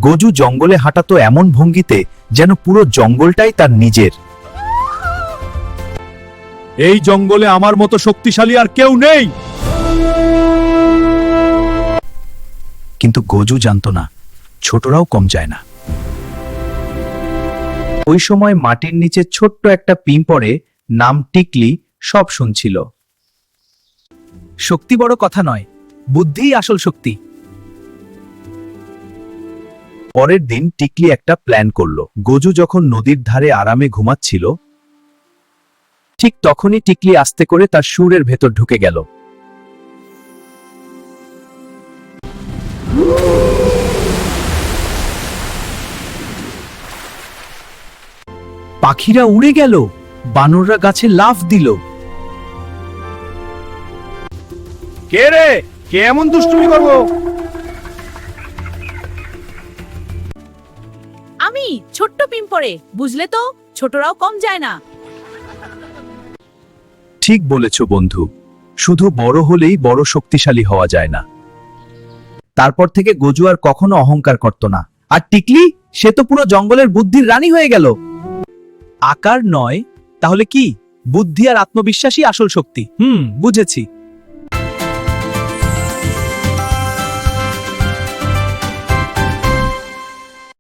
গজু জঙ্গলে হাঁটাতো এমন ভঙ্গিতে যেন পুরো জঙ্গলটাই তার নিজের। এই জঙ্গলে আমার মতো শক্তিশালী আর কেউ নেই। কিন্তু গজু জানতো না, ছোটরাও কম যায় না। ওই সময় মাটির নিচে ছোট্ট একটা পিঁপড়ে নাম টিকলি সব শুনছিল। শক্তি বড় কথা নয়, বুদ্ধিই আসল শক্তি। পরের দিন টিকলি একটা প্ল্যান করলো। গজু যখন নদীর ধারে আরামে ঘুমাচ্ছিল, ঠিক তখনই টিকলি আস্তে করে তার সুরের ভেতর ঢুকে গেল। পাখিরা উড়ে গেল, বানররা গাছে লাফ দিল। কে রে, কে এমন দুষ্টুমি করবো? আমি ছোট্ট পিঁপড়ে, বুঝলে তো, ছোটরাও কম যায় না। ঠিক বলেছ বন্ধু, শুধু বড় হলেই বড় শক্তিশালী হওয়া যায় না। তারপর থেকে গজু আর কখনো অহংকার করত না। আর টিকলি, সে তো পুরো জঙ্গলের বুদ্ধির রানী হয়ে গেল। আকার নয়, তাহলে কি? বুদ্ধি আর আত্মবিশ্বাসই আসল শক্তি। বুঝেছি।